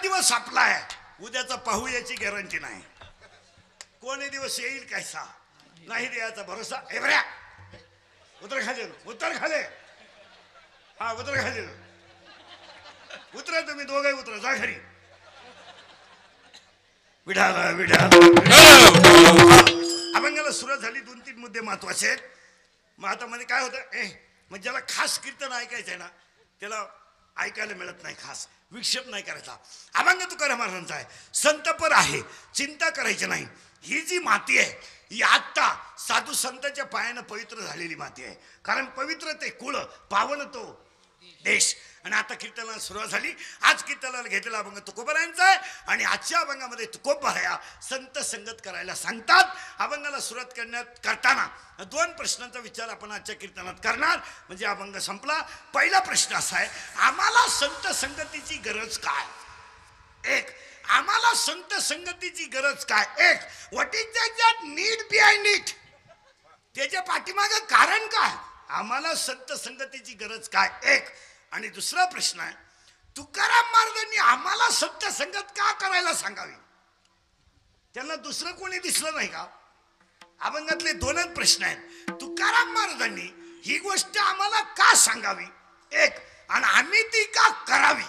दिवस आपला आहे, उद्याचा पाहू याची गॅरंटी नाही. कोणी दिवस येईल कैसा नाही द्यायचा भरोसा. एवढ्या उतर खाले, उतर खाले, हा उतर खाले, उतरा तुम्ही दोघे उतरा, जा घरी. विढाला अभंगाला सुरुवात झाली. 2-3 मुद्दे महत्वाचे आहेत. मग आता मध्ये काय होतं, मग ज्याला खास कीर्तन ऐकायचंय ना त्याला ऐकायला मिळत नाही, खास विक्षेप नाही करायचा. अभंग तुकाराम महाराजांचा आहे, संतपर आहे, चिंता करायची नाही. ही जी माती आहे ही आत्ता साधू संतांच्या पायानं पवित्र झालेली माती आहे. कारण पवित्र ते कुळ, पावन तो देश. आणि आता कीर्तनाला सुरुवात झाली. आज कीर्तनाला घेतलेला अभंग तुकोबारायांचा आहे. आणि आजच्या अभंगामध्ये तुकोबाराया संत संगत करायला सांगतात. अभंगाला सुरुवात करताना 2 प्रश्नांचा विचार आपण आजच्या कीर्तनात करणार, म्हणजे अभंग संपला. पहिला प्रश्न असा आहे, आम्हाला संत संगतीची गरज काय? एक, आम्हाला संत संगतीची गरज काय? एक, what is that need behind it? त्याच्या पाठीमागे कारण काय? आम्हाला संत संगतीची गरज काय? एक. आणि दुसरा प्रश्न आहे, तुकाराम महाराजांनी आम्हाला संत संगत का करायला सांगावी? त्यांना दुसरं कोणी दिसलं नाही का? अभंगातले 2च प्रश्न आहेत. तुकाराम महाराजांनी ही गोष्ट आम्हाला का सांगावी? एक. आणि आम्ही ती का करावी?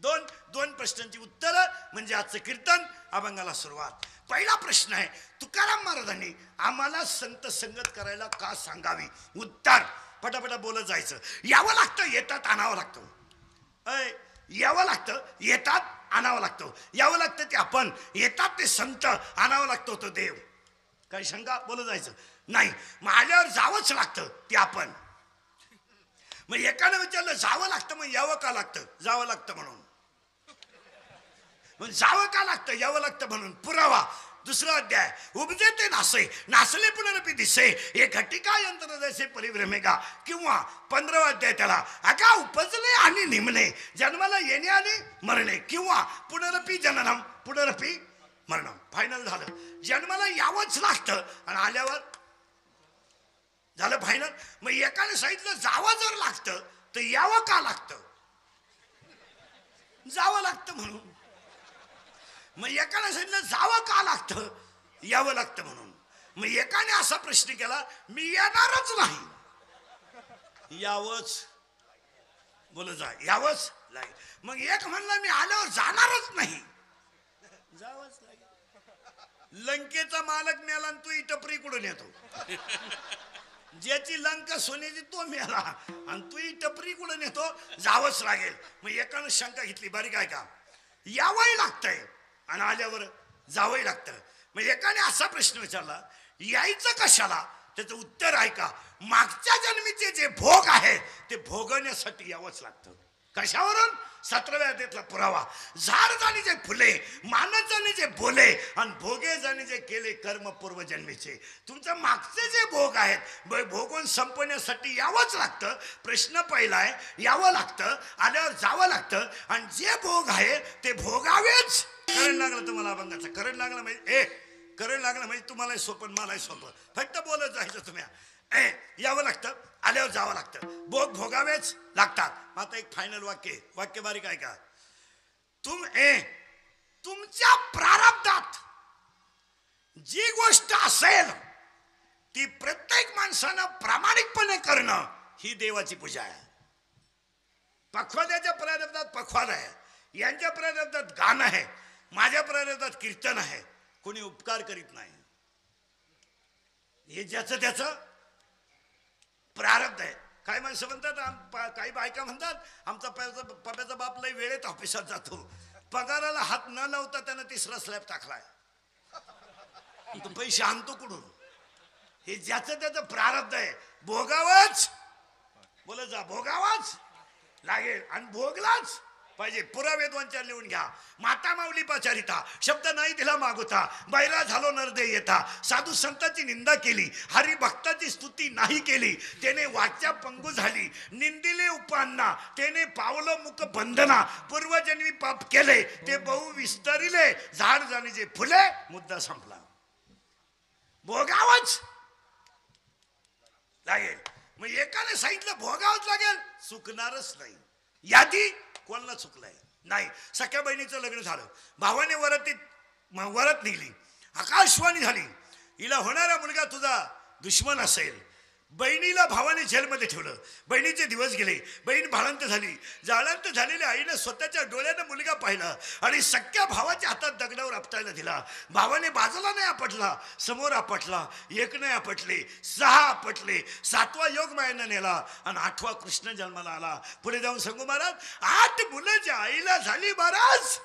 दोन प्रश्नांची उत्तरं म्हणजे आजचं कीर्तन. अभंगाला सुरुवात. पहिला प्रश्न आहे, तुकाराम महाराजांनी आम्हाला संत संगत करायला का सांगावी? उत्तर पटापटा बोलत जायचं. यावं लागतं, येतात आणावं लागतं. यावं लागतं, येतात आणावं लागतं. यावं लागतं ते आपण, येतात ते संत, आणावं लागतो तो देव. काही शंका? बोलत जायचं नाही. मग आल्यावर जावंच लागतं ते आपण. मग एकानं विचारलं जावं लागतं, मग यावं का लागतं? जावं लागतं म्हणून. मग जावं का लागतं? यावं लागतं म्हणून. पुरावा. दुसरा अध्याय, उपजे ते नासे, नासले पुनरपी दिसे, हे घटिका यंत्र जैसे परिभ्रमेगा. किंवा 15वा अध्याय त्याला, अगा उपजले आणि निमणे, जन्माला येणे आणि मरणे. किंवा पुनरपी जननम, पुनरपी मरणम. फायनल झालं, जन्माला यावंच लागतं आणि आल्यावर झालं फायनल. मग एकाने सांगितलं जावं जर लागतं तर यावं का लागतं? जावं लागतं म्हणून. मग एकाने सांगितलं जावं का लागतं? यावं लागतं म्हणून. मग एकाने असा प्रश्न केला, मी येणारच नाही, यावंच. बोल जा, यावंच लागेल. मग एक म्हणला मी आल्यावर जाणारच नाही, जावंच लागेल. लंकेचा मालक मेला आणि तू टपरी कुठून येतो? ज्याची लंका सोन्याची तो मेला आणि तू टपरी कुठून येतो? जावंच लागेल. मग एकानं शंका घेतली, बारीक आहे का? यावंही लागतंय आणि आल्यावर जावंही लागतं. मग एकाने असा प्रश्न विचारला, यायचं कशाला? त्याचं उत्तर आहे का, मागच्या जन्मीचे जे भोग आहेत ते भोगण्यासाठी यावंच लागतं. कशावरून? 17व्या अध्यायातला पुरावा. झाड जाणी जे फुले, मानत जाणी जे बोले, आणि भोगे जाणी जे केले कर्म पूर्वजन्मीचे. तुमचं मागचे जे भोग आहेत भोगून संपवण्यासाठी यावंच लागतं. प्रश्न पहिला आहे, यावं लागतं, आल्यावर जावं लागतं. आणि जे भोग आहे ते भोगावेच. करंट लागलं तुम्हाला अभंगाचा, करंट लागला म्हणजे करंट लागला म्हणजे तुम्हालाही सोपं मलाही सोपं, फक्त बोलत जायचं तुम्ही. यावं लागतं, आल्यावर जावं लागतं, भोग भोगावेच लागतात. आता एक फायनल वाक्य बारीक आहे का, तुमच्या प्रारब्धात जी गोष्ट असेल ती प्रत्येक माणसानं प्रामाणिकपणे करणं ही देवाची पूजा आहे. पखवाद्याच्या प्रारब्धात पखवाद आहे, यांच्या प्रारब्धात गाणं आहे, माझ्या प्रारब्धात कीर्तन आहे. कोणी उपकार करीत नाही, हे ज्याचं त्याचं प्रारब्ध आहे. काही माणसं म्हणतात, काही बायका म्हणतात, आमचा पप्याचा बाप लय वेळेत ऑफिसात जातो, पगाराला हात न लावता त्यानं 3रा स्लॅब टाकलाय, तो पैसे आणतो कुठून? हे ज्याचं त्याचं प्रारब्ध आहे. भोगावच, बोलत जा, भोगावाच लागेल आणि भोगलाच पाहिजे. पुरावे 2-4 लिहून घ्या. माता माऊली पाचारिता, शब्द नाही दिला मागोता, बैरा झालो नरदे येता, साधू संतांची निंदा केली, हरिभक्ताची स्तुती नाही केली, त्याने वाच्या पंगू झाली, निंदिले उपांना, त्याने पावलं मुख बंधना, पूर्वजन्मी पाप केले ते बहु विस्तरिले, झाड जाणे जे फुले, मुद्दा संपला. भोगावच लागेल. मग एकाने सांगितलं भोगावच लागेल, चुकणारच नाही. यादी कोणाला चुकलाय? नाही. सख्या बहिणीचं लग्न झालं, भावाने वरत निघली, आकाशवाणी झाली, हिला होणारा मुलगा तुझा दुश्मन असेल. बहिणीला भावाने जेलमध्ये ठेवलं. बहिणीचे दिवस गेले, बहीण भाळंत झाली. जाळंत झालेल्या आईनं स्वतःच्या डोळ्यानं मुलगा पाहिला आणि सख्या भावाच्या हातात दगडावर आपटायला दिला. भावाने बाजूला नाही आपटला, समोर आपटला. एक नाही आपटले, 6 आपटले. 7वा योगमायेनं नेला आणि 8वा कृष्ण जन्माला आला. पुढे जाऊन सांगू महाराज, 8 मुलं ज्या आईला झाली महाराज,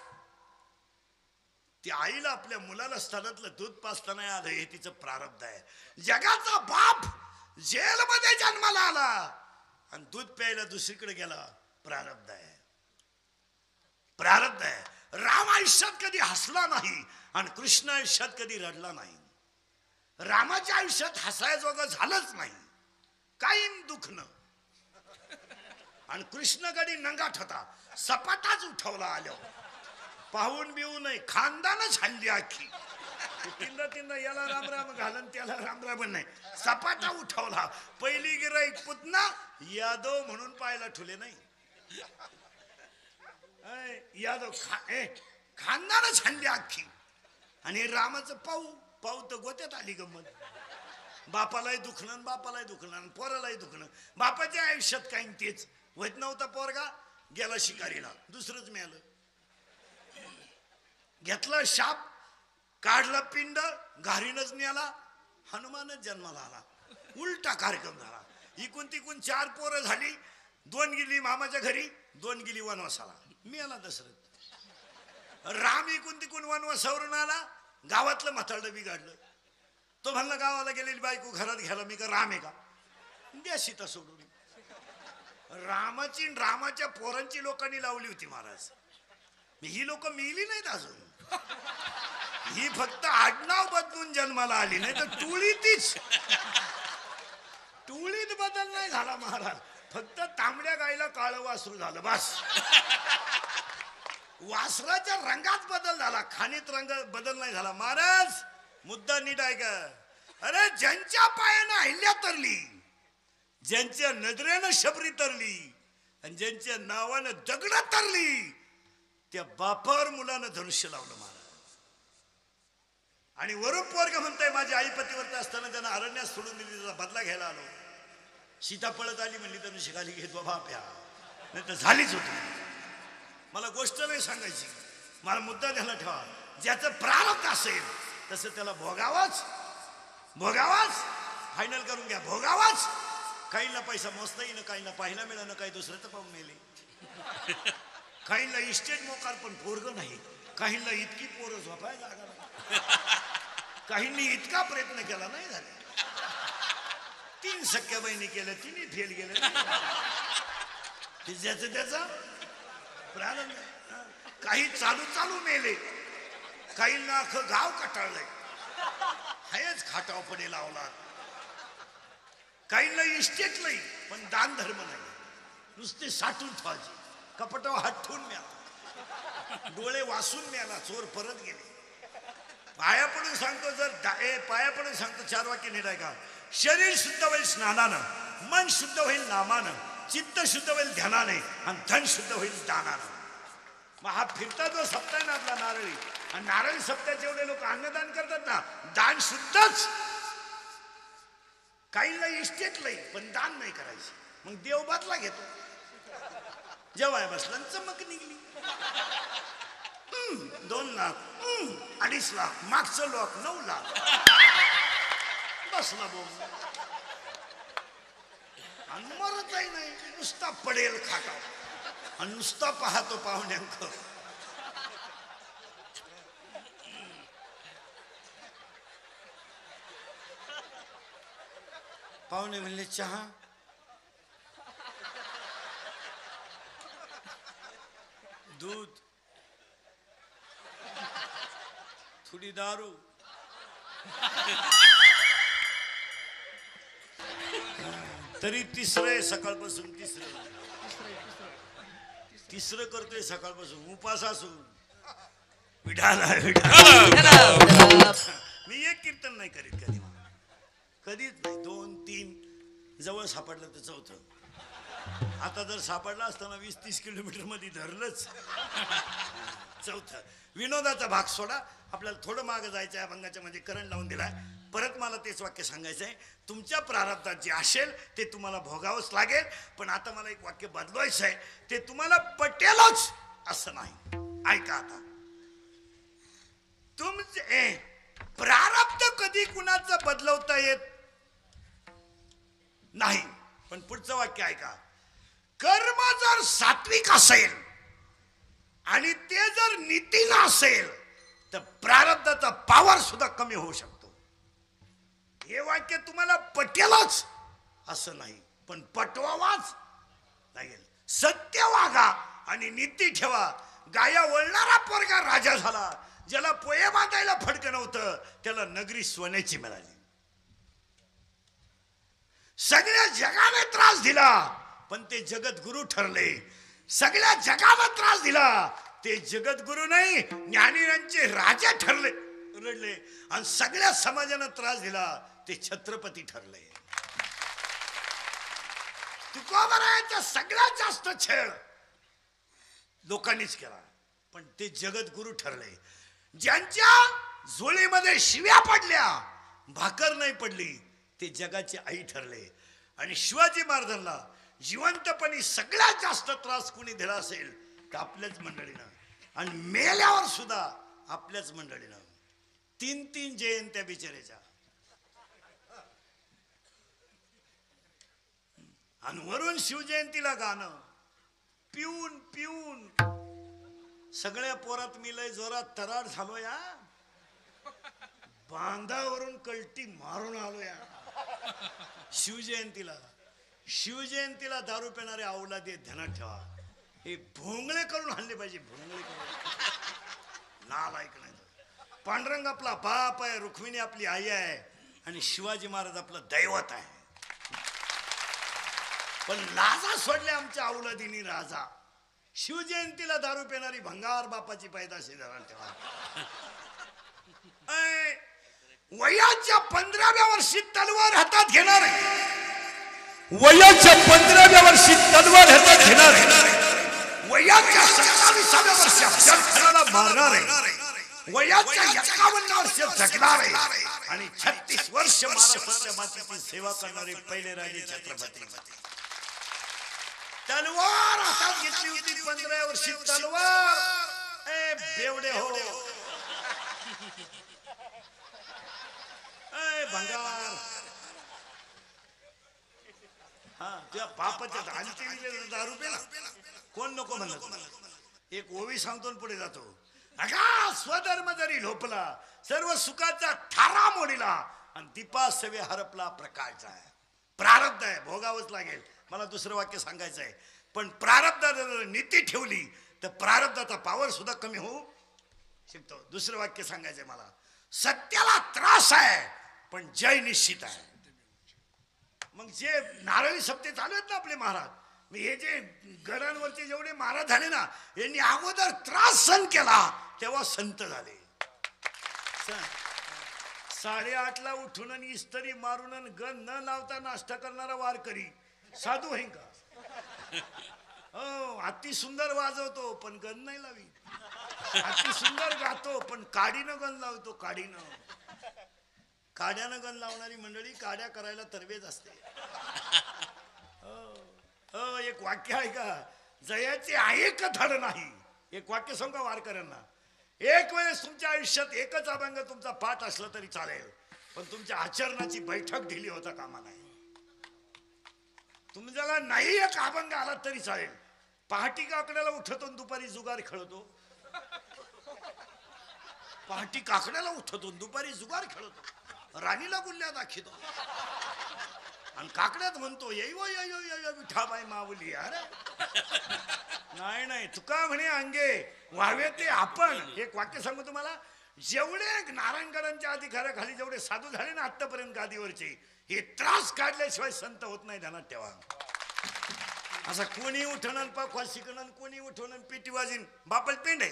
त्या आईला आपल्या मुलाला स्तनातलं दूध पाजता नाही आलं, हे तिचं प्रारब्ध आहे. जगाचा बाप जेलमध्ये जन्माला आला आणि दूध प्यायला दुसरीकडे गेला, प्रारब्ध आहे. प्रारब्ध आहे. राम आयुष्यात कधी हसला नाही आणि कृष्ण आयुष्यात कधी रडला नाही. रामाच्या आयुष्यात हसायजोगं झालंच नाही, कायम दुखणं. आणि कृष्ण कधी नंगाट होता, सपाटाच उठवला आल्यावर. पाहून बिऊ नाही, खानदानच हल्ली आखी. तीनदा याला राम राम घालन, त्याला राम राम नाही, सपाटा उठवला. पहिली गिराईक पुतना यादव म्हणून पाहायला ठुले नाही. यादव खानदानच हल्ली आखी. आणि रामाचं पाऊ तर गोत्यात आली गंमत. बापालाही दुखणं, बापालाही दुखणं, पोरालाही दुखणं. बापाच्या आयुष्यात काही तेच होत नव्हता. पोरगा गेला शिकारीला, दुसरंच मिळालं. घेतला शाप, काढला पिंड, घारीनच नेला. हनुमानच जन्माला आला. उलटा कार्यक्रम झाला. इकून तिकून 4 पोरं झाली. 2 गेली मामाच्या घरी, 2 गेली वनवासाला. मी आला दशरथ. राम इकून तिकून वनवासावरून आला, गावातलं म्हातारडं बिघडलं. तो म्हणला गावाला गेलेली बायको घरात घ्यायला मी का राम आहे का, द्या सीता सोडून. रामाच्या पोरांची लोकांनी लावली होती महाराज. ही लोक मिळली नाहीत अजून. ही फक्त आडनाव बदलून जन्माला आली, नाही तर टोळी तीच. टोळीत बदल नाही झाला महाराज, फक्त तांबड्या गायला काळं वासरू झालं बस. वासराच्या रंगात बदल झाला, खाणीत रंग बदल नाही झाला. महाराज मुद्दा नीट आहे का? अरे ज्यांच्या पायानं अहिल्या तरली, ज्यांच्या नजरेनं शबरी तरली आणि ज्यांच्या नावानं दगड तरली, त्या बापावर मुलानं धनुष्य लावलं महाराज. आणि वरून पोरग म्हणताय माझी आई पतिव्रत असताना त्यांना अरण्यात सोडून दिली, त्याचा बदला घ्यायला आलो. सीता पळत आली, म्हणली धनुष्य खाली घेत बाबा प्या, नाही तर झालीच होती. मला गोष्ट नाही सांगायची, मला मुद्दा द्यायला ठेवा. ज्याचं प्रारब्ध असेल तसं त्याला भोगावाच फायनल करून घ्या, भोगावाच. काहींना पैसा मोजता येईन, काहींना पाहिला मिळालं, काही दुसरं तर पाहून मेले. काहींना इस्टेट मोकार पण पोरग नाही, काहींना इतकी पोरं झोपायला लागला, काहींनी इतका प्रयत्न केला नाही झाले. 3 सख्या बहिणी केल्या, 3ही फेल गेले. ज्याचं त्याचा प्रारंभ. काही चालू मेले, काहींना अख्खं गाव कटाळलंय, हायच खाटाव पडे लावला. काहींना इस्टेट नाही पण दान धर्म नाही, नुसते साठून ठेवायचे. कपटावर हात ठेवून मिळाला, डोळे वासून मिळाला, चोर परत गेले. पाया पडून सांगतो, पाया पडून सांगतो, 4 वाक्य नीट आहे का? शरीर शुद्ध होईल स्नानानं, मन शुद्ध होईल नामानं, चित्त शुद्ध होईल ध्यानाने आणि धन शुद्ध होईल दानानं. मग हा फिरता जो सप्ताह आहे ना आपला नारळी, आणि नारळी सप्ताहाचे एवढे लोक अन्नदान करतात ना, दान शुद्धच. काहींना इस्टेट नाही पण दान नाही करायचे, मग देव बदला घेतो. जेव्हा बसला चमक निघली. 2 लाख, 2.5 लाख, मागचं लोक 9 लाख. बसला बोल आणि मरतही नाही, नुसता पडेल खाटा आणि नुसता पाहतो पाहुण्यांक. पाहुणे म्हणले चहा, दूध, थोडी दारू. तरी तिसरं सकाळपासून तिसरं करतोय सकाळपासून, उपास असून. विठाला मी एक कीर्तन नाही करीत कधीच नाही. 2-3 जवळ सापडलं तर 4थं. आता जर सापडला असताना 20-30 किलोमीटर मध्ये धरलंच. चौथं, विनोदाचा भाग सोडा, आपल्याला थोडं मागं जायचं आहे. अभंगाच्या मध्ये करंट लावून दिलाय. परत मला तेच वाक्य सांगायचं आहे, तुमच्या प्रारब्धात जे असेल ते तुम्हाला भोगावंच लागेल. पण आता मला एक वाक्य बदलवायचं आहे, ते तुम्हाला पटेलच असं नाही. ऐका आता, तुमचे प्रारब्ध कधी कुणाचं बदलवता येत नाही. पण पुढचं वाक्य ऐका, कर्म जर सात्विक असेल आणि ते जर नीतीनं असेल तर प्रारब्धाचा पावर सुद्धा कमी होऊ शकतो. हे वाक्य तुम्हाला पटेलच असं नाही, पण पटवावाच लागेल. सत्य वागा आणि नीती ठेवा. गाया वळणारा पोरगा राजा झाला. ज्याला पोहे बांधायला फडकं नव्हतं त्याला नगरी सोन्याची मिळाली. सगळ्या जगाने त्रास दिला पण ते जगद्गुरु ठरले. सगळ्या जगाला त्रास दिला ते जगद्गुरु नाही, ज्ञानीरांचे राजा ठरले रडले. आणि सगळ्या समाजाने त्रास दिला ते छत्रपती ठरले. तुकोबारायांचा सगळ्यात जास्त छळ लोकांनीच केला पण ते जगद्गुरु ठरले. ज्यांच्या झोळीमध्ये शिव्या पडल्या भाकर नाही पडली ते जगाची आई ठरले. आणि शिवाजी महाराजांना जिवंतपणी सगळ्यात जास्त त्रास कोणी दिला असेल तर आपल्याच मंडळीनं, आणि मेल्यावर सुद्धा आपल्याच मंडळीनं. 3-3 जयंत्या बिचाऱ्याच्या. आणि वरून शिवजयंतीला गाणं पिऊन पिऊन सगळ्या पोरात मी लय जोरात तरार झालो या, बांधावरून कल्टी मारून आलो या. शिवजयंतीला दारू पिणारे अवलादी ध्यानात ठेवा. हे भोंगळे करून हल्ले पाहिजे, भोंगळे करून. नालायक नाही. पांडुरंग आपला बाप आहे, रुक्मिणी आपली आई आहे आणि शिवाजी महाराज आपलं दैवत आहे. पण लाजा सोडले आमच्या अवलादीनी राजा. शिवजयंतीला दारू पिणारी भंगार बापाची पैदाशी ध्यानात ठेवा. वयाच्या 15व्या वर्षी तलवार हातात घेणार, वयाच्या 15व्या वर्षी तलवार हातात घेणार, वयाच्या 27व्या वर्षी अफजलखानाला मारणार आहे, वयाच्या 51 वर्ष जगणार आहे आणि 36 वर्ष महाराष्ट्राच्या मातीची सेवा करणारे पहिले राजे छत्रपती. तलवार हातात घेतली होती 15व्या वर्षी तलवार. बेवडे हो, भंगार. हा तुझ्या बापाच्या दारू पेला कोण नको म्हणत. एक ओवी सांगतो पुढे जातो. अगा स्वधर्म जरी लोपला सर्व सुखाचा थारा मोडीला आणि दीपा सवे हरपला प्रकाश आहे. प्रारब्ध आहे, भोगावंच लागेल. मला दुसरं वाक्य सांगायचं आहे, पण प्रारब्धात जर नीती ठेवली तर प्रारब्धाचा पावर सुद्धा कमी होऊ शकतो. दुसरं वाक्य सांगायचंय मला, सत्याला त्रास आहे पण जय निश्चित आहे. मग जे नारळी सप्ते चालू आहेत ना आपले महाराज, हे जे गडांवरचे जेवढे महाराज झाले ना, यांनी अगोदर त्रास सहन केला तेव्हा संत झाले. 8:30ला उठून आणि इस्त्री मारून आणि गण न लावता नाश्ता करणारा वारकरी साधू आहे का? हो, अति सुंदर वाजवतो पण गण नाही लावी. अति सुंदर गातो पण काडीनं गण लावतो. काड्यानं गण लावणारी मंडळी काड्या करायला तरवेज असते. एक वाक्य आहे का, जयाचे आहे का धड नाही. एक वाक्य सांगा वारकऱ्यांना, एक वेळेस तुमच्या आयुष्यात एकच अभंग तुमचा पाठ असला तरी चालेल, पण तुमच्या आचरणाची बैठक दिली होता कामा नाही. तुम्हाला नाही एक अभंग आला तरी चालेल. पहाटी काकड्याला उठतो दुपारी जुगार खेळतो. पहाटी काकड्याला उठतो दुपारी जुगार खेळतो. राणीला गुल्ल्या दाखवतो आणि काकड्यात म्हणतो येई विठाबाई माऊली. अरे नाही तुका म्हणे अंगे व्हावे ते आपण. एक वाक्य सांगू तुम्हाला, जेवढे नारायणगडांच्या अधिकाराखाली जेवढे साधू झाले ना आतापर्यंत गादीवरचे, हे त्रास काढल्याशिवाय संत होत नाही. ध्यानात ठेवा. असा कोणी उठण पाखवा शिकणं, कोणी उठवण पेटी वाजीन बापाला पेंड आहे.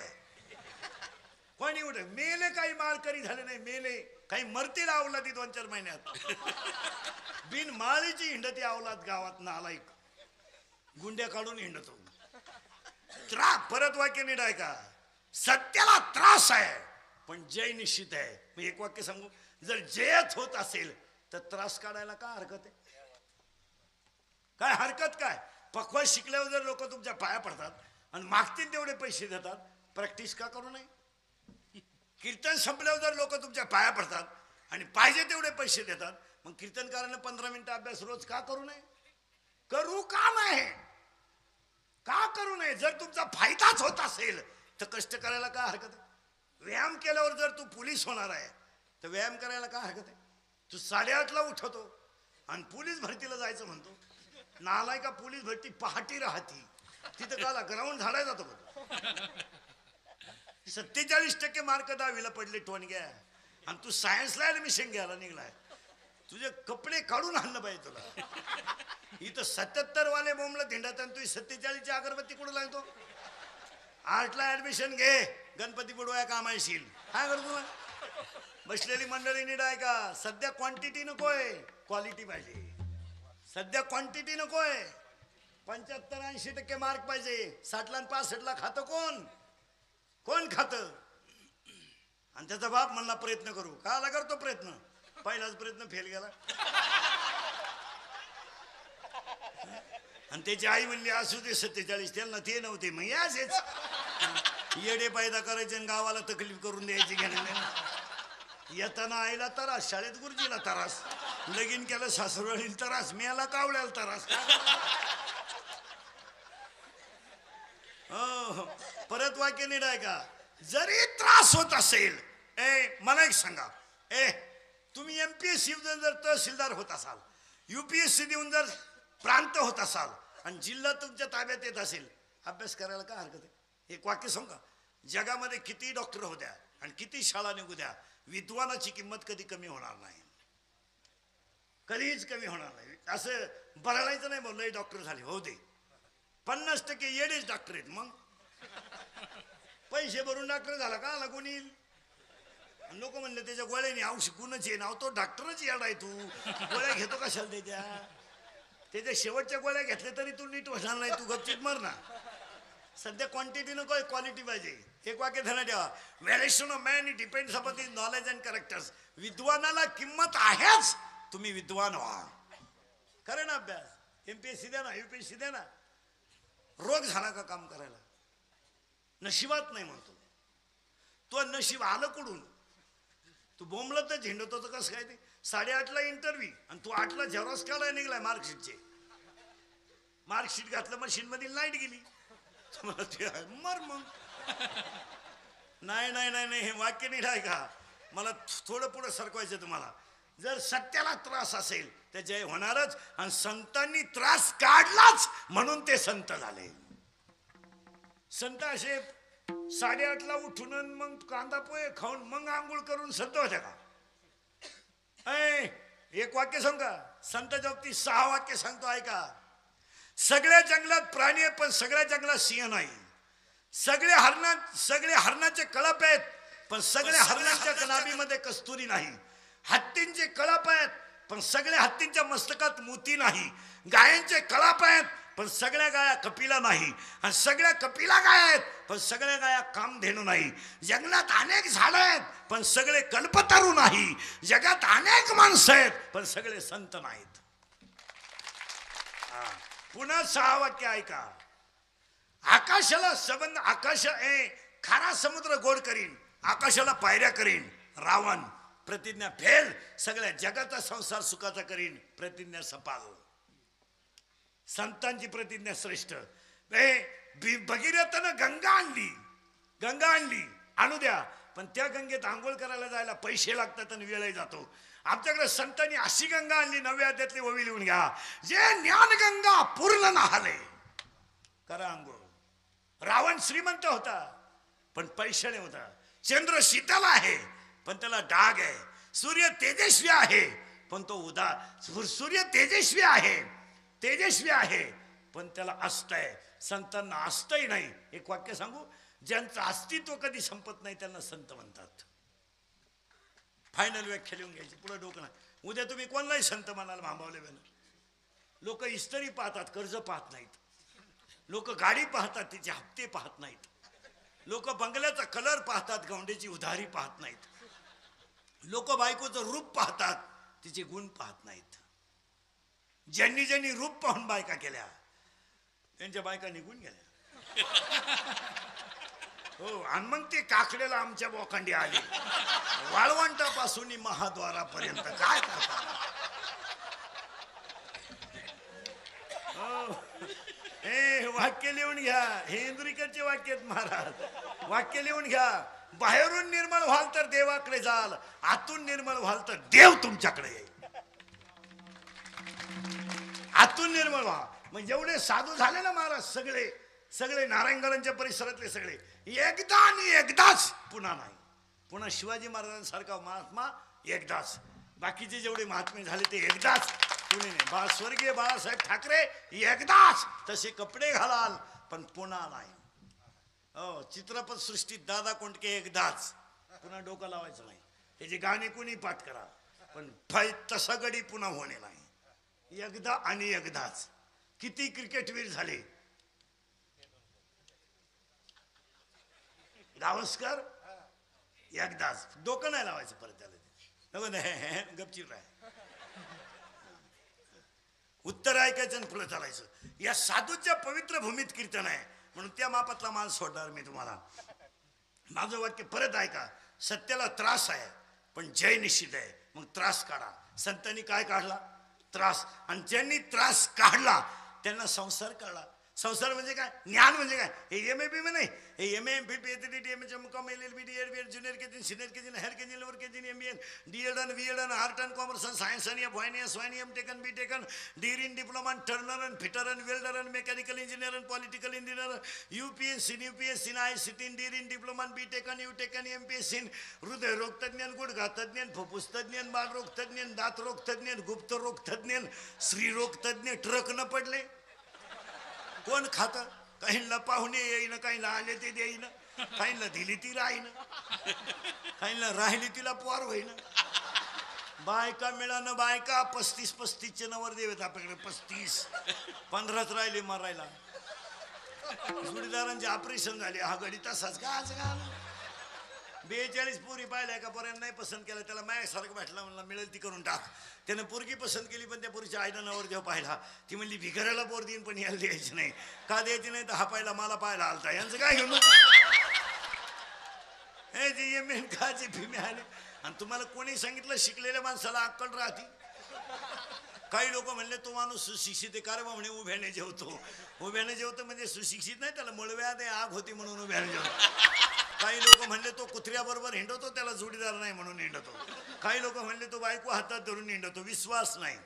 कोणी उठ मेले, काही माळकरी झाले नाही, मेले काही मरतील अवलादी 2-4 महिन्यात. बिन माळीची हिंडती अवलाद गावात नालायक. गुंड्या काढून हिंडतो. परत वाक्य नीट आहे का, सत्याला त्रास आहे पण जय निश्चित आहे. मी एक वाक्य सांगू, जर जयच होत असेल तर त्रास काढायला काय हरकत आहे? काय हरकत काय? पक्व शिकल्यावर जर लोक तुमच्या पाया पडतात आणि मागतील तेवढे पैसे देतात, प्रॅक्टिस का करू नये? कीर्तन संपल्यावर जर लोक तुमच्या पाया पडतात आणि पाहिजे तेवढे पैसे देतात, मग कीर्तनकारांना 15 मिनिटं अभ्यास रोज का करू नये? करू का नाही? का करू नये? जर तुमचा फायदाच होत असेल तर कष्ट करायला काय हरकत आहे? व्यायाम केल्यावर जर तू पोलीस होणार आहे तर व्यायाम करायला काय हरकत आहे? तू 8:30ला उठवतो आणि पोलीस भरतीला जायचं म्हणतो. नालाय का, पोलीस भरती पहाटी राहती, तिथं काला ग्राउंड झाडाय जातो का? 47% मार्क 10वीला पडले टोनग्या, आणि तू सायन्सला ऍडमिशन घ्यायला निघलाय. तुझे कपडे काढून आणलं पाहिजे तुला. इथं 77 वाले बोंबला धिंडात आणि तुझी 47ची अगरबत्ती कुठं लागतो? आर्टला ऍडमिशन घे, गणपती बुडवाया काम येशील. काय करतो तुला? बसलेली मंडळी नीट आहे का, सध्या क्वांटिटी नकोय, क्वालिटी पाहिजे. सध्या क्वांटिटी नकोय, 75-80% मार्क पाहिजे. 60ला आणि 65ला खातं कोण? कोण खातं? आणि त्याचा बाप म्हणला प्रयत्न करू. का करतो प्रयत्न? पहिलाच प्रयत्न फेल गेला. आणि त्याची आई म्हणली असू दे 47, त्यांना ते नव्हते, मग याच येडे पैदा करायचे आणि गावाला तकलीफ करून द्यायची. घेण्याने येताना आईला त्रास, शाळेत गुरुजीला त्रास, लगीन केलं सासरवाडीला त्रास, मेला कावल्याला त्रास. परत वाक्य नीट आहे का, जरी त्रास होत असेल, मला एक सांगा, तुम्ही MPSC देऊन जर तहसीलदार होत असाल, UPSC देऊन जर प्रांत होत असाल आणि जिल्हा तुमच्या ताब्यात येत असेल, अभ्यास करायला काय हरकत आहे? एक वाक्य सांगू का, जगामध्ये किती डॉक्टर होत्या आणि किती शाळा निघू द्या, विद्वानाची किंमत कधी कमी होणार नाही, कधीच कमी होणार नाही. असं बरळायचं नाही, बोललंय डॉक्टर झाले हो दे, 50% येडेच डॉक्टर आहेत. मग पैसे भरून डॉक्टर झाला का लागून येईल? लोक म्हणले त्याच्या गोळ्याने औषध गुणच आहे, नाव तो डॉक्टरच येणार आहे, तू गोळ्या घेतो कशाला? त्याच्या शेवटच्या गोळ्या घेतल्या तरी तू नीट होणार नाही, तू गपचित मर ना. सध्या क्वांटिटी नको, क्वालिटी पाहिजे. एक वाक्य ध्यानात ठेवा, valuation of man depends upon his knowledge and characters. विद्वानाला किंमत आहेच, तुम्ही विद्वान व्हा. करे ना अभ्यास, MPSC द्या ना, UPSC द्या ना. रोग झाला का काम करायला? नशिबात नाही म्हणतो. तो नशीब आलं कुठून? तू बोंबला तर झेंडतो तर कसं काय? ते 8:30ला इंटरव्ह्यू आणि तू 8ला झेरॉक्स काढायला निघलाय मार्कशीटचे. मार्कशीट घातलं, मशीन मध्ये लाईट गेली, मर मग. नाही नाही नाही नाही, हे वाक्य नाही आहे का? मला थोडं पुढे सरकवायचं तुम्हाला. जर सत्याला त्रास असेल तर जय होणारच, आणि संतांनी त्रास काढलाच म्हणून ते संत झाले. संत असे 8:30ला उठून मग कांदा पोहे खाऊन मग आंघोळ करून संत होत्या का? एक वाक्य सांग का, संताच्या बाबतीत 6 वाक्य सांगतो ऐका. सगळ्या जंगलात प्राणी आहेत पण सगळ्या जंगलात सिंह नाही. सगळे हरणाचे कळप आहेत पण सगळ्या हरणांच्या नाभीमध्ये कस्तुरी नाही. हत्तींचे कळप आहेत पण सगळ्या हत्तींच्या मस्तकात मोती नाही. गायांचे कळप आहेत पण सगळ्या गाया कपिला नाही, आणि सगळ्या कपिला गाय आहेत पण सगळ्या गाया कामधेनू नाही. जंगलात अनेक झाडं आहेत पण सगळे कल्पतरू नाही. जगात अनेक माणसं आहेत पण सगळे संत नाहीत. पुन्हा 6 वाक्य ऐका. आकाशाला संबंध, खारा समुद्र गोड करीन, आकाशाला पायऱ्या करीन रावण, प्रतिज्ञा फेल. सगळ्या जगाचा संसार सुखाचा करीन, प्रतिज्ञा सपाल. संतांची प्रतिज्ञा श्रेष्ठ. भगीरथानं गंगा आणली आणू द्या, पण त्या गंगेत आंघोळ करायला जायला पैसे लागतात आणि वेळही जातो. आमच्याकडे संतांनी अशी गंगा आणली, 9व्या अध्यायातली ओवी लिहून घ्या, जे ज्ञान गंगा पूर्ण नाहले करा आंघोळ. रावण श्रीमंत होता पण पैशाने होता. चंद्र शीतल आहे पण त्याला डाग आहे. सूर्य तेजस्वी आहे पण तो सूर्य तेजस्वी आहे पण त्याला अस्त आहे. संतांना अस्तही नाही. एक वाक्य सांगू, ज्यांचं अस्तित्व कधी संपत नाही त्यांना संत म्हणतात. फायनल व्याख्या लिहून घ्यायची, पुढे डोकं नाही. उद्या तुम्ही कोणालाही संत म्हणाल भांबावले बेन. लोक इस्त्री पाहतात, कर्ज पाहत नाहीत. लोक गाडी पाहतात, तिचे हप्ते पाहत नाहीत. लोक बंगल्याचा कलर पाहतात, गवंड्याची उधारी पाहत नाहीत. लोक बायकोचं रूप पाहतात, तिचे गुण पाहत नाहीत. ज्यांनी ज्यांनी रूप पाहून बायका केल्या त्यांच्या बायका निघून गेल्या. हो, आणि मग ते काकड्याला आमच्या बोकांडी आले, वाळवंटापासून महाद्वारापर्यंत काय करतात. हे वाक्य लिहून घ्या, हे इंद्रिकरचे वाक्य आहेत महाराज. वाक्य लिहून घ्या. बाहेरून निर्मळ व्हाल तर देवाकडे जाल, आतून निर्मळ व्हाल तर देव तुमच्याकडे येईल. आतून निर्मळ व्हा. मग एवढे साधू झाले ना महाराज, सगळे सगळे नारायणगडांच्या परिसरातले सगळे, एकदा आणि एकदाच, पुन्हा नाही. पुन्हा शिवाजी महाराजांसारखा महात्मा एकदाच. बाकीचे जेवढे महात्मे झाले ते एकदाच, पुणे नाही. स्वर्गीय बाळासाहेब ठाकरे एकदाच तसे कपडे घालाल पण पुन्हा नाही. हो, चित्रपट सृष्टीत दादा कोंडके एकदाच, पुन्हा डोकं लावायचं नाही. त्याचे गाणे कोणी पाठ करा पण तसा गडी पुन्हा होणे नाही. एकदा आणि एकदाच. किती क्रिकेटवीर झाले. गावस्कर एकदाच, डोकं नाही लावायचं परत त्याला. गपचीप राह, उत्तर ऐकायचं आणि पुढे चालायचं. या साधूच्या पवित्र भूमीत कीर्तन आहे म्हणून त्या मापातला माल सोडणार मी तुम्हाला. माझं वाक्य परत ऐका. सत्याला त्रास आहे पण जय निश्चित आहे. मग त्रास काढा. संतांनी काय काढला? त्रास. आणि ज्यांनी त्रास काढला त्यांना संसार काढला. संसार म्हणजे काय? ज्ञान म्हणजे काय? हे एम ए बी में नाही, हे M A M Phil PhD M H MCom LLB DEd BEd junior KG senior KG higher KG lower KG MBA DEd आणि VEd आणि आर्ट अँड कॉमर्स आणि सायन्स आणि FYN टेकन बी टेकन डीर in diploma turner आणि fitter आणि welder आणि mechanical engineer आणि political engineer UPSC UPSC ICT डीर in diploma B taken U taken MPSC हृदय रोग तज्ञ गुडघा तज्ञ फुफ्फुस तज्ञ बालरोग तज्ञ दात रोग तज्ञ गुप्त रोग तज्ञ स्त्री रोग तज्ञ. ट्रक न पडले कोण खात? काहींना पाहुणे येईन, काहींना आले ते देईन, काहींना दिली ती राहीन, काहींना राहिली तिला पोर होईन. बायका मिळानं बायका 35-35चे नवर देवेत आपल्याकडे. 35 15च राहिले मारायला. जोडीदारांचे ऑपरेशन झाले. हा गडी तसाच का आज का 42 पोरी पाहिल्या का पोरांना नाही पसंत केला. त्याला माझ्यासारखं भेटला, म्हणला मिळेल ती करून टाक. त्यानं पोरगी पसंत केली पण त्या पोरीच्या आईनं नवर देव पाहिला. ती म्हणली भिकाऱ्याला पोर देईन पण याला द्यायची नाही. का द्यायची नाही? तर हा पाहिला मला पाहायला आलता. यांचं काय घेऊन हे जे एम एन का जे फिमे आले. आणि तुम्हाला कोणी सांगितलं शिकलेल्या माणसाला अक्कल राहते? काही लोक म्हणले तो माणूस सुशिक्षित आहे. कारण म्हणे उभ्याने जेवतो. उभ्याने जेवतो म्हणजे सुशिक्षित नाही, त्याला मळव्यात आग होती म्हणून उभ्याने जेवतो. काही लोक म्हणले तो कुत्र्याबरोबर हिंडतो, त्याला जोडीदार नाही म्हणून हिंडतो. काही लोक म्हणले तो बायको हातात धरून हिंडतो. विश्वास नाही.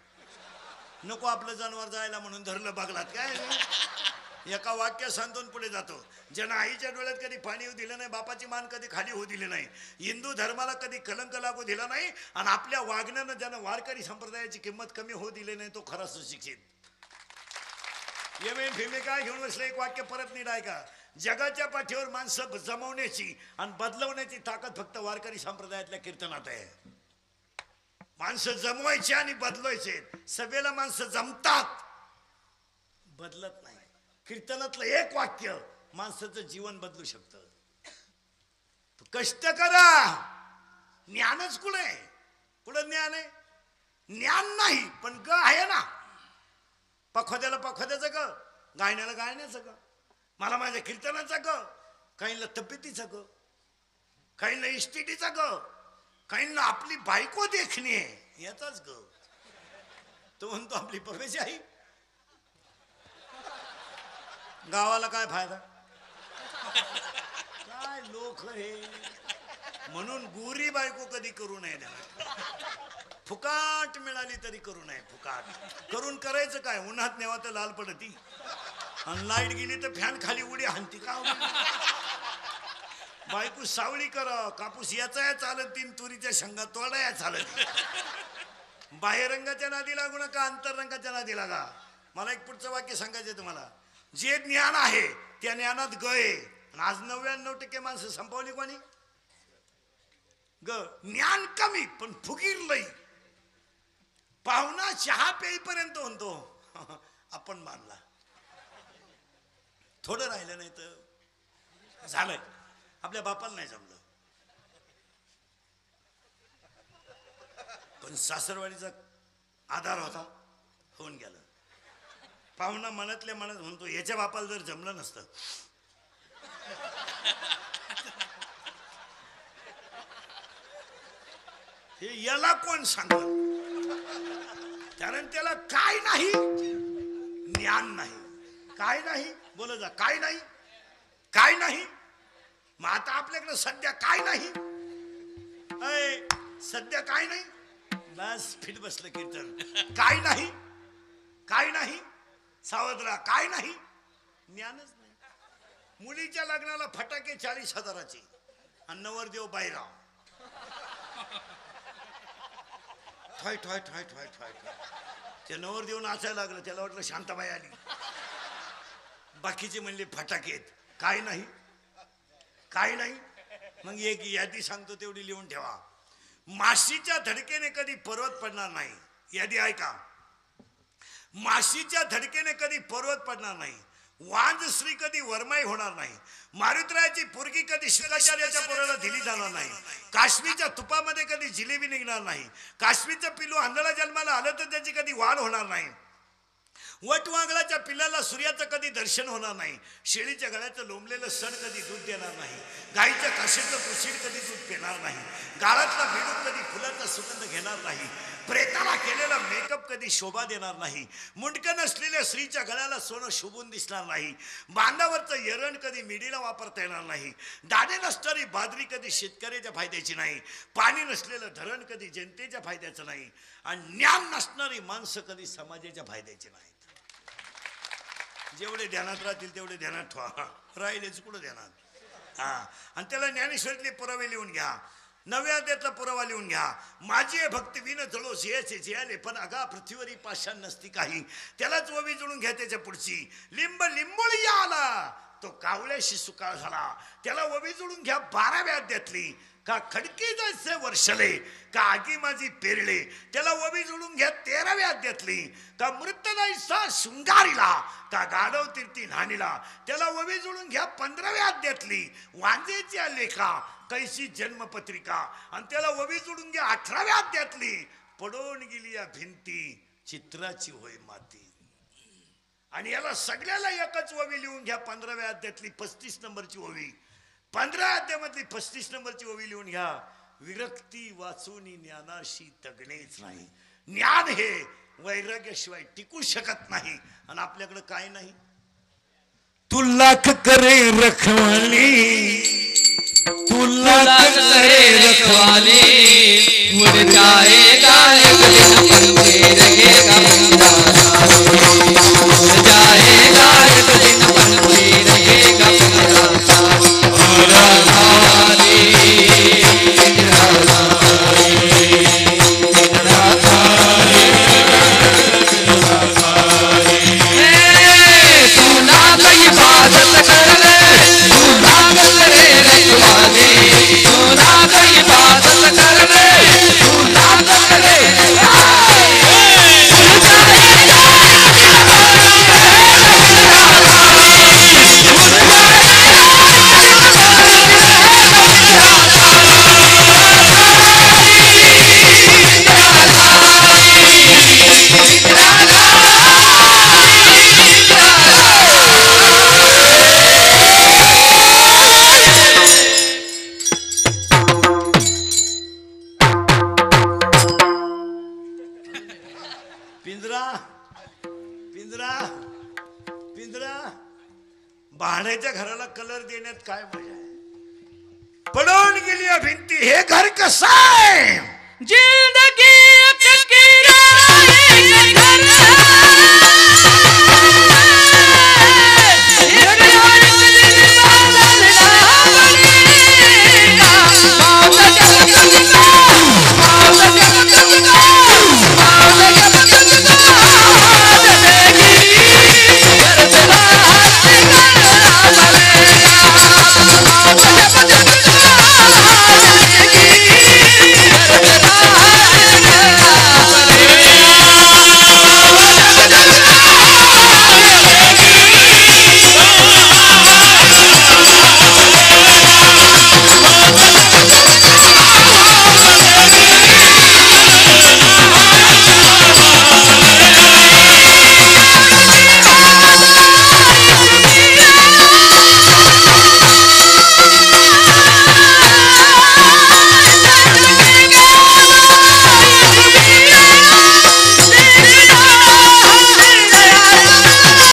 नको आपलं जनावर जायला म्हणून धरलं बगलात. काय एका वाक्य सांगून पुढे जातो. ज्यांना आईच्या डोळ्यात कधी पाणी होऊ दिलं नाही, बापाची मान कधी खाली होऊ दिली नाही, हिंदू धर्माला कधी कलंक लागू दिला नाही, आणि आपल्या वागण्यानं ज्यानं वारकरी संप्रदायाची किंमत कमी होऊ दिली नाही, तो खरा सुशिक्षित. एम भीमे काय घेऊन बसले? एक वाक्य परत नीट ऐका. जगाच्या पाठीवर माणसं जमवण्याची आणि बदलवण्याची ताकद फक्त वारकरी संप्रदायातल्या कीर्तनात आहे. माणसं जमवायचे आणि बदलायचे. सभेला माणसं जमतात, बदलत नाही. कीर्तनातलं एक वाक्य माणसाचं जीवन बदलू शकतं. कष्ट करा. ज्ञानच कुठे? कुठं ज्ञान आहे? ज्ञान नाही पण ग आहे ना. पखोद्याला पखोद्याचं ग, गायण्याला गायण्याचं ग, मला माझ्या कीर्तनाचा ग, काहींना तब्येतीचा ग, काहींना इस्टेटीचा ग, काहींना आपली बायको देखणे याचाच ग. तो म्हणतो आपली पवेची आई. गावाला काय फायदा? काय लोक हे. म्हणून गोरी बायको कधी करू नये. फुकाट मिळाली तरी करू नये. फुकाट करून करायचं काय? उन्हात नेवा तर लाल पडती, आणि लाईट गेली तर फॅन खाली उडी हाणती. का बायको सावळी करा. कापूस याचा या चालत तीन, तुरीच्या शेंगा तोडा या चालत. बाहेर रंगाच्या नादी लागू नका, अंतररंगाच्या नादी लागा. मला एक पुढचं वाक्य सांगायचं तुम्हाला. जे ज्ञान आहे त्या ज्ञानात गय. आज 99% माणसं संपवली कोणी? ग. ज्ञान कमी पण फुगीर लई. पाहुणा चहा पेईपर्यंत म्हणतो आपण मानला. थोडं राहिलं नाही तर झालंय. आपल्या बापाला नाही जमलं, पण सासरवाडीचा आधार होता, होऊन गेलं. पाहुणा मनातल्या मनात म्हणतो याच्या बापाला जर जमलं नसतं हे याला कोण सांगत, कारण त्याला काय नाही, ज्ञान नाही. काय नाही बोल जा, काय नाही, काय नाही. मग आता आपल्याकडे सध्या काय नाही, सध्या काय नाही. बस फिट बसलं कीर्तन. काय नाही, काय नाही, सावधरा, काय नाही, ज्ञानच नाही. मुलीच्या लग्नाला फटाके 40,000चे आणि नवरदेव बायराव. ठॉय ठॉय ठॉय ठॉय ठॉय ठॉय. ते नवरदेव नाचायला लागलं, त्याला वाटलं शांताबाई आली. बाकीचे म्हणले फटाकेत. काय नाही, काय नाही. मग एक यादी सांगतो तेवढी लिहून ठेवा. माशीच्या धडकेने कधी पर्वत पडणार नाही. यादी ऐका. माशीच्या धडकेने कधी पर्वत पडणार नाही. वांज स्त्री कधी वरमाई होणार नाही. मारुतरायाची पोरगी कधी शुक्राचार्याच्या पोराला दिली जाणार नाही. काश्मीरच्या तुपामध्ये कधी जिलेबी निघणार नाही. काश्मीरचं पिल्लू आंधळा जन्माला आलं तर त्याची कधी वाढ होणार नाही. वटवांगळाच्या पिल्लाला सूर्याचं कधी दर्शन होणार नाही. शेळीच्या गळ्याचं लोंबलेलं सण कधी दूध देणार नाही. गाईच्या काशीतलं तुळशीड कधी दूध पिणार नाही. गाळातला बेडूक कधी फुलाचा सुगंध घेणार नाही. प्रेताला केलेला मेकअप कधी शोभा देणार नाही. मुंडकं नसलेल्या स्त्रीच्या गळ्याला सोनं शोभून दिसणार नाही. बांधावरचं एरण कधी मिडीला वापरता येणार नाही. दाणे नसणारी बाजरी कधी शेतकऱ्याच्या फायद्याची नाही. पाणी नसलेलं धरण कधी जनतेच्या फायद्याचं नाही. आणि ज्ञान नसणारी माणसं कधी समाजाच्या फायद्याची नाहीत. जेवढे ध्यानात राहतील तेवढे ध्यानात ठेवा, राहिलेच कुठं ध्यानात. आणि त्याला ज्ञानेश्वरीतले पुरावे लिहून घ्या. नव्या अध्यायातला पुरावा लिहून घ्या. माझी भक्ती विन जळो सियाचे जियाले, पण अगा पृथ्वीवरी पाषाण नसती काही. त्यालाच ओवी जोडून घ्या त्याच्या पुढची. लिंब लिंबोळी आला तो कावळ्याशी सुकाळ झाला. त्याला ओवी जोडून घ्या 12व्या अध्यायातली. का खडकी जैसे वर्षले, का आगी माझी पेरले. त्याला ओवी जोडून घ्या 13व्या अध्यायातली. का मृत नाहीसा शृंगारीला, का गाढव तीर्थी न्हाणीला. त्याला ओवी जोडून घ्या 15व्या अध्यायातली. वांजेच्या लेखा कैसी जन्मपत्रिका. आणि त्याला ओवी जोडून घ्या 18व्या अध्यायातली. पडून गेली या भिंती चित्राची होय माती. आणि याला सगळ्याला एकच ओवी लिहून घ्या 15व्या अध्यायातली 35 नंबरची ओवी. 15 अध्यायामधली 35 नंबरची ओवी लिहून घ्या. विरक्ती वाचून ज्ञानाशी तगणेच नाही. ज्ञान हे वैराग्याशिवाय टिकू शकत नाही. आणि आपल्याकडे काय नाही. तू लाख करे रखवाली, तू लाख करे रखवाली, उड़ जाएगा एक दिन पंखे रहेगा बंदा, उड़ जाएगा एक दिन पंखे रहेगा भाड्याच्या घराला कलर देण्यात काय मजा आहे. पडून गेली भिंती. हे घर कसं आहे. जिंदगी